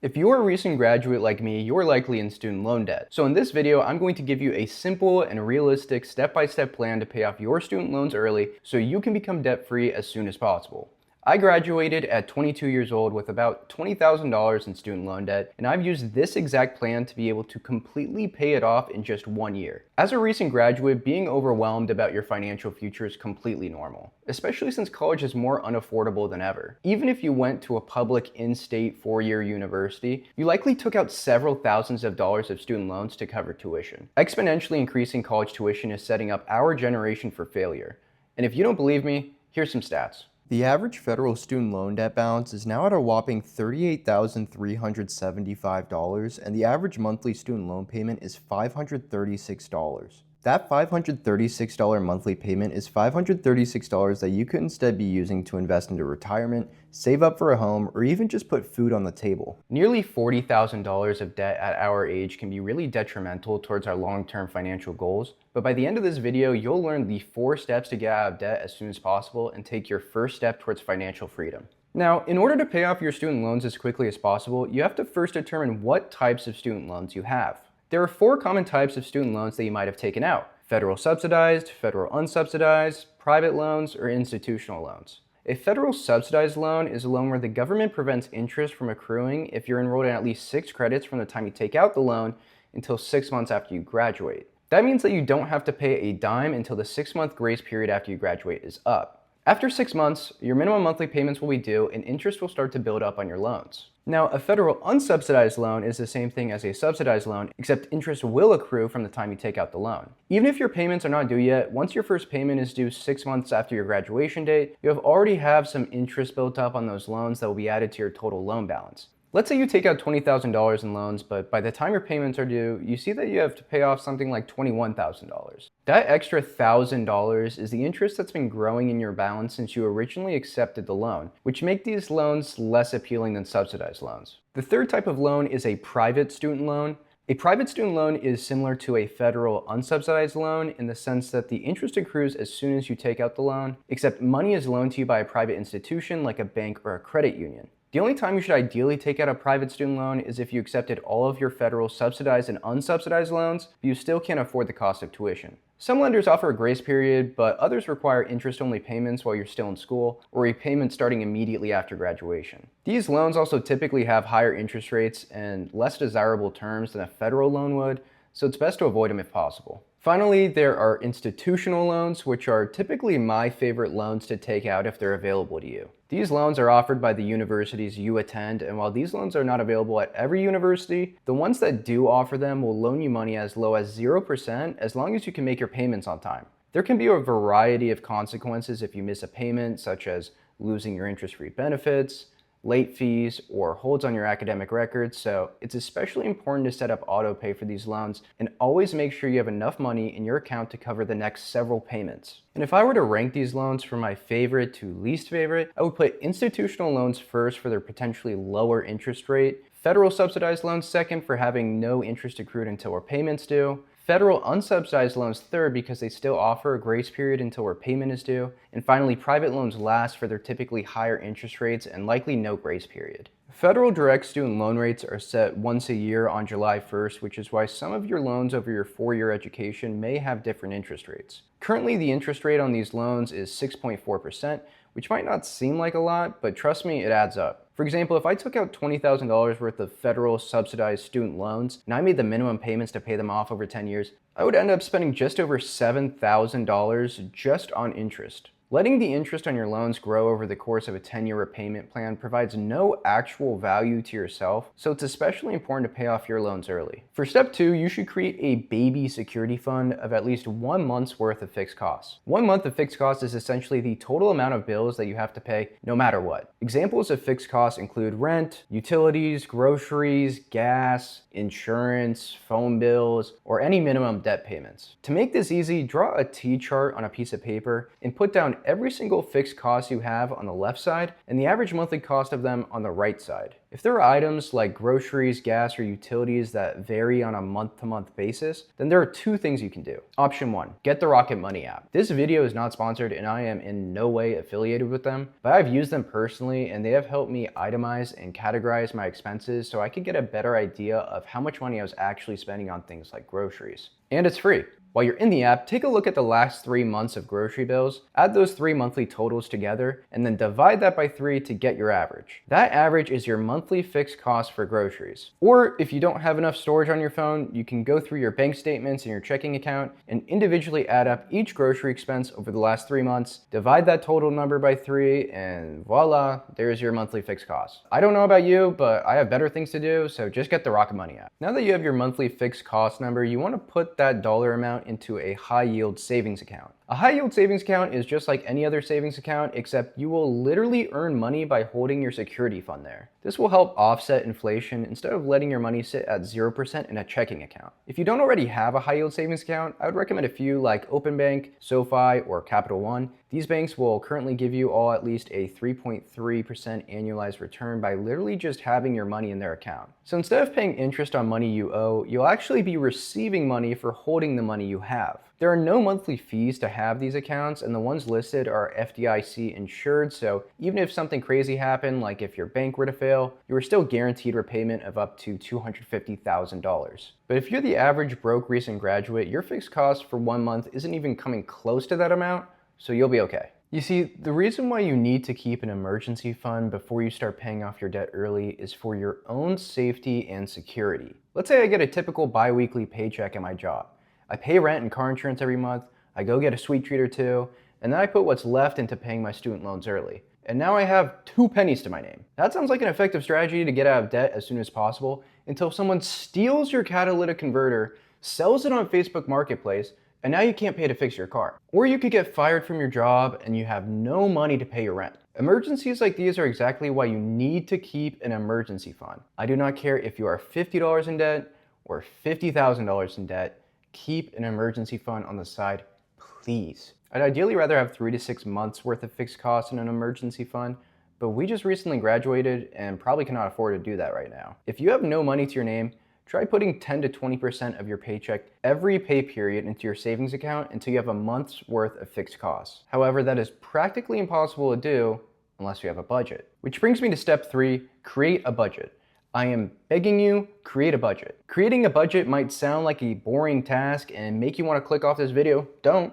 If you're a recent graduate like me, you're likely in student loan debt. So in this video, I'm going to give you a simple and realistic step-by-step plan to pay off your student loans early so you can become debt-free as soon as possible. I graduated at 22 years old with about $20,000 in student loan debt, and I've used this exact plan to be able to completely pay it off in just 1 year. As a recent graduate, being overwhelmed about your financial future is completely normal, especially since college is more unaffordable than ever. Even if you went to a public in-state 4-year university, you likely took out several thousands of dollars of student loans to cover tuition. Exponentially increasing college tuition is setting up our generation for failure. And if you don't believe me, here's some stats. The average federal student loan debt balance is now at a whopping $38,375, and the average monthly student loan payment is $536. That $536 monthly payment is $536 that you could instead be using to invest into retirement, save up for a home, or even just put food on the table. Nearly $40,000 of debt at our age can be really detrimental towards our long-term financial goals, but by the end of this video, you'll learn the 4 steps to get out of debt as soon as possible and take your first step towards financial freedom. Now, in order to pay off your student loans as quickly as possible, you have to first determine what types of student loans you have. There are 4 common types of student loans that you might have taken out: federal subsidized, federal unsubsidized, private loans, or institutional loans. A federal subsidized loan is a loan where the government prevents interest from accruing if you're enrolled in at least 6 credits from the time you take out the loan until 6 months after you graduate. That means that you don't have to pay a dime until the 6-month grace period after you graduate is up. After 6 months, your minimum monthly payments will be due and interest will start to build up on your loans. Now, a federal unsubsidized loan is the same thing as a subsidized loan, except interest will accrue from the time you take out the loan. Even if your payments are not due yet, once your first payment is due 6 months after your graduation date, you already have some interest built up on those loans that will be added to your total loan balance. Let's say you take out $20,000 in loans, but by the time your payments are due, you see that you have to pay off something like $21,000. That extra $1,000 is the interest that's been growing in your balance since you originally accepted the loan, which make these loans less appealing than subsidized loans. The third type of loan is a private student loan. A private student loan is similar to a federal unsubsidized loan in the sense that the interest accrues as soon as you take out the loan, except money is loaned to you by a private institution like a bank or a credit union. The only time you should ideally take out a private student loan is if you accepted all of your federal subsidized and unsubsidized loans, but you still can't afford the cost of tuition. Some lenders offer a grace period, but others require interest-only payments while you're still in school, or a payment starting immediately after graduation. These loans also typically have higher interest rates and less desirable terms than a federal loan would, so it's best to avoid them if possible. Finally, there are institutional loans, which are typically my favorite loans to take out if they're available to you. These loans are offered by the universities you attend, and while these loans are not available at every university, the ones that do offer them will loan you money as low as 0% as long as you can make your payments on time. There can be a variety of consequences if you miss a payment, such as losing your interest-free benefits, late fees, or holds on your academic records, so it's especially important to set up auto pay for these loans and always make sure you have enough money in your account to cover the next several payments. And if I were to rank these loans from my favorite to least favorite, I would put institutional loans first for their potentially lower interest rate, federal subsidized loans second for having no interest accrued until our payments due, federal unsubsidized loans third because they still offer a grace period until our payment is due, and finally private loans last for their typically higher interest rates and likely no grace period. Federal direct student loan rates are set once a year on July 1st, which is why some of your loans over your 4-year education may have different interest rates. Currently, the interest rate on these loans is 6.4%, which might not seem like a lot, but trust me, it adds up. For example, if I took out $20,000 worth of federal subsidized student loans and I made the minimum payments to pay them off over 10 years, I would end up spending just over $7,000 just on interest. Letting the interest on your loans grow over the course of a 10-year repayment plan provides no actual value to yourself, so it's especially important to pay off your loans early. For step 2, you should create a baby security fund of at least 1 month's worth of fixed costs. 1 month of fixed costs is essentially the total amount of bills that you have to pay no matter what. Examples of fixed costs include rent, utilities, groceries, gas, insurance, phone bills, or any minimum debt payments. To make this easy, draw a T-chart on a piece of paper and put down every single fixed cost you have on the left side and the average monthly cost of them on the right side. If there are items like groceries, gas, or utilities that vary on a month-to-month basis, then there are two things you can do. Option 1, get the Rocket Money app. This video is not sponsored and I am in no way affiliated with them, but I've used them personally and they have helped me itemize and categorize my expenses so I could get a better idea of how much money I was actually spending on things like groceries. And it's free. While you're in the app, take a look at the last 3 months of grocery bills, add those 3 monthly totals together, and then divide that by 3 to get your average. That average is your monthly fixed cost for groceries. Or if you don't have enough storage on your phone, you can go through your bank statements and your checking account and individually add up each grocery expense over the last 3 months, divide that total number by 3, and voila, there's your monthly fixed cost. I don't know about you, but I have better things to do, so just get the Rocket Money app. Now that you have your monthly fixed cost number, you want to put that dollar amount into a high yield savings account. A high yield savings account is just like any other savings account, except you will literally earn money by holding your security fund there. This will help offset inflation instead of letting your money sit at 0% in a checking account. If you don't already have a high yield savings account, I would recommend a few like Open Bank, SoFi, or Capital One. These banks will currently give you all at least a 3.3% annualized return by literally just having your money in their account. So instead of paying interest on money you owe, you'll actually be receiving money for holding the money you have. There are no monthly fees to have these accounts, and the ones listed are FDIC insured, so even if something crazy happened, like if your bank were to fail, you are still guaranteed repayment of up to $250,000. But if you're the average broke recent graduate, your fixed cost for 1 month isn't even coming close to that amount, so you'll be okay. You see, the reason why you need to keep an emergency fund before you start paying off your debt early is for your own safety and security. Let's say I get a typical bi-weekly paycheck at my job. I pay rent and car insurance every month, I go get a sweet treat or two, and then I put what's left into paying my student loans early. And now I have 2 pennies to my name. That sounds like an effective strategy to get out of debt as soon as possible until someone steals your catalytic converter, sells it on Facebook Marketplace, and now you can't pay to fix your car. Or you could get fired from your job and you have no money to pay your rent. Emergencies like these are exactly why you need to keep an emergency fund. I do not care if you are $50 in debt or $50,000 in debt, keep an emergency fund on the side, please. I'd ideally rather have 3 to 6 months worth of fixed costs in an emergency fund, but we just recently graduated and probably cannot afford to do that right now. If you have no money to your name, try putting 10 to 20% of your paycheck every pay period into your savings account until you have a month's worth of fixed costs. However, that is practically impossible to do unless you have a budget. Which brings me to step 3, create a budget. I am begging you, create a budget. Creating a budget might sound like a boring task and make you want to click off this video. Don't.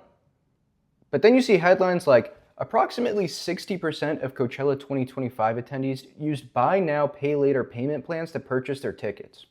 But then you see headlines like, approximately 60% of Coachella 2025 attendees used buy now, pay later payment plans to purchase their tickets.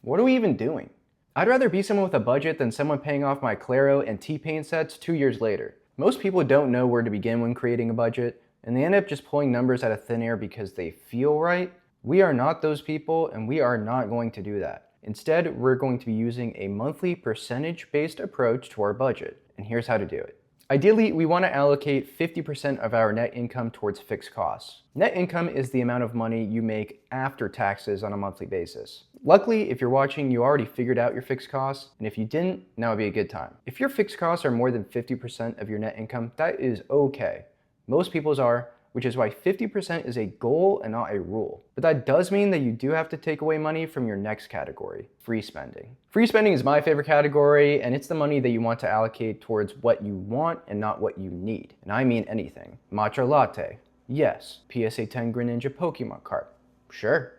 What are we even doing? I'd rather be someone with a budget than someone paying off my Claro and T-Pain sets 2 years later. Most people don't know where to begin when creating a budget, and they end up just pulling numbers out of thin air because they feel right. We are not those people, and we are not going to do that. Instead, we're going to be using a monthly percentage-based approach to our budget, and here's how to do it. Ideally, we want to allocate 50% of our net income towards fixed costs. Net income is the amount of money you make after taxes on a monthly basis. Luckily, if you're watching, you already figured out your fixed costs, and if you didn't, now would be a good time. If your fixed costs are more than 50% of your net income, that is okay. Most people's are, which is why 50% is a goal and not a rule. But that does mean that you do have to take away money from your next category, free spending. Free spending is my favorite category, and it's the money that you want to allocate towards what you want and not what you need. And I mean anything. Matcha latte, yes. PSA 10 Greninja Pokemon card, sure.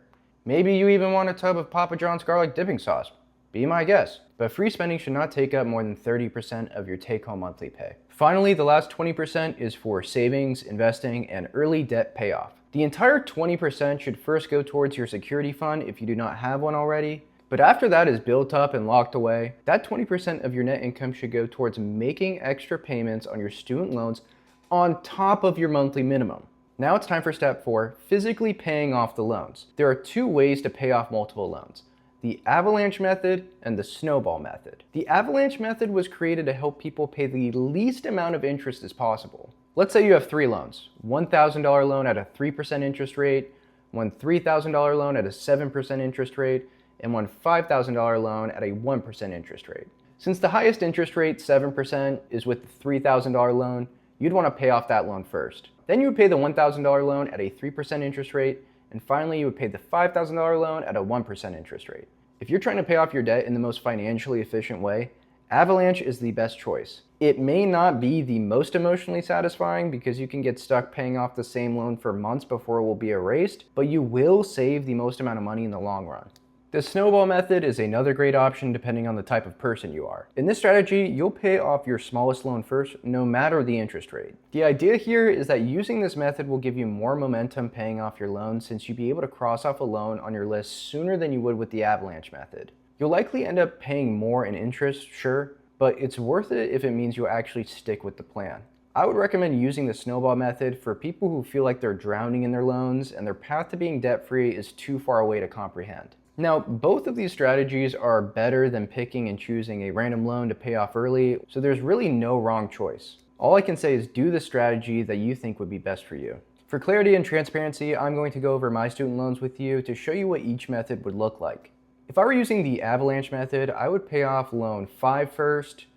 Maybe you even want a tub of Papa John's garlic dipping sauce, be my guest. But free spending should not take up more than 30% of your take-home monthly pay. Finally, the last 20% is for savings, investing, and early debt payoff. The entire 20% should first go towards your security fund if you do not have one already. But after that is built up and locked away, that 20% of your net income should go towards making extra payments on your student loans on top of your monthly minimum. Now it's time for step 4, physically paying off the loans. There are 2 ways to pay off multiple loans: the Avalanche method and the Snowball method. The Avalanche method was created to help people pay the least amount of interest as possible. Let's say you have 3 loans, $1,000 loan at a 3% interest rate, one $3,000 loan at a 7% interest rate, and one $5,000 loan at a 1% interest rate. Since the highest interest rate, 7%, is with the $3,000 loan, you'd want to pay off that loan first. Then you would pay the $1,000 loan at a 3% interest rate, And finally, you would pay the $5,000 loan at a 1% interest rate. If you're trying to pay off your debt in the most financially efficient way, Avalanche is the best choice. It may not be the most emotionally satisfying because you can get stuck paying off the same loan for months before it will be erased, but you will save the most amount of money in the long run. The Snowball method is another great option depending on the type of person you are. In this strategy, you'll pay off your smallest loan first, no matter the interest rate. The idea here is that using this method will give you more momentum paying off your loan since you'll be able to cross off a loan on your list sooner than you would with the Avalanche method. You'll likely end up paying more in interest, sure, but it's worth it if it means you'll actually stick with the plan. I would recommend using the Snowball method for people who feel like they're drowning in their loans and their path to being debt-free is too far away to comprehend. Now, both of these strategies are better than picking and choosing a random loan to pay off early, so there's really no wrong choice. All I can say is do the strategy that you think would be best for you. For clarity and transparency, I'm going to go over my student loans with you to show you what each method would look like. If I were using the Avalanche method, I would pay off loan 5 first,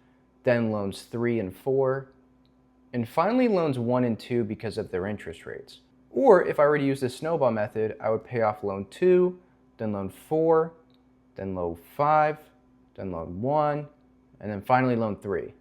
then loans 3 and 4, and finally loans 1 and 2 because of their interest rates. Or if I were to use the Snowball method, I would pay off loan 2, then loan 4, then loan 5, then loan 1, and then finally loan 3.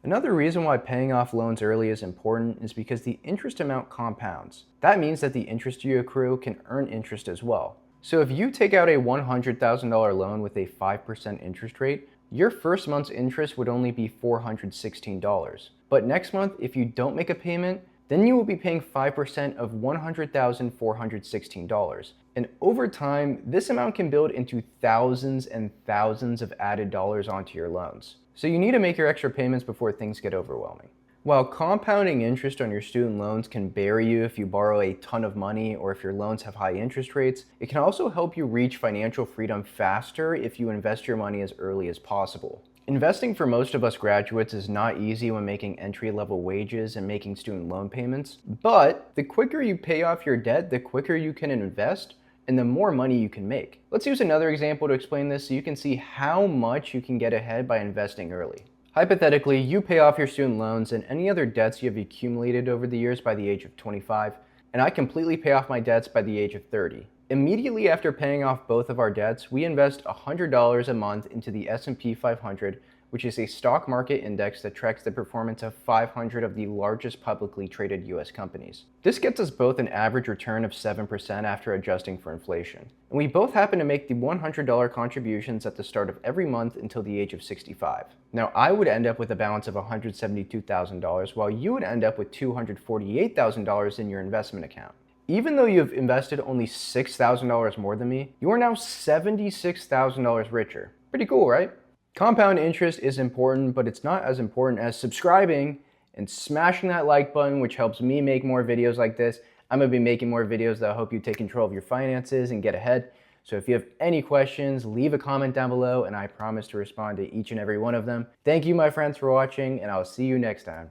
Another reason why paying off loans early is important is because the interest amount compounds. That means that the interest you accrue can earn interest as well. So if you take out a $100,000 loan with a 5% interest rate, your first month's interest would only be $416. But next month, if you don't make a payment, then you will be paying 5% of $100,416. And over time, this amount can build into thousands and thousands of added dollars onto your loans. So you need to make your extra payments before things get overwhelming. While compounding interest on your student loans can bury you if you borrow a ton of money or if your loans have high interest rates, it can also help you reach financial freedom faster if you invest your money as early as possible. Investing for most of us graduates is not easy when making entry-level wages and making student loan payments, but the quicker you pay off your debt, the quicker you can invest and the more money you can make. Let's use another example to explain this so you can see how much you can get ahead by investing early. Hypothetically, you pay off your student loans and any other debts you have accumulated over the years by the age of 25, and I completely pay off my debts by the age of 30. Immediately after paying off both of our debts, we invest $100 a month into the S&P 500, which is a stock market index that tracks the performance of 500 of the largest publicly traded US companies. This gets us both an average return of 7% after adjusting for inflation. And we both happen to make the $100 contributions at the start of every month until the age of 65. Now, I would end up with a balance of $172,000, while you would end up with $248,000 in your investment account. Even though you've invested only $6,000 more than me, you are now $76,000 richer. Pretty cool, right? Compound interest is important, but it's not as important as subscribing and smashing that like button, which helps me make more videos like this. I'm gonna be making more videos that help you take control of your finances and get ahead. So if you have any questions, leave a comment down below and I promise to respond to each and every one of them. Thank you, my friends, for watching, and I'll see you next time.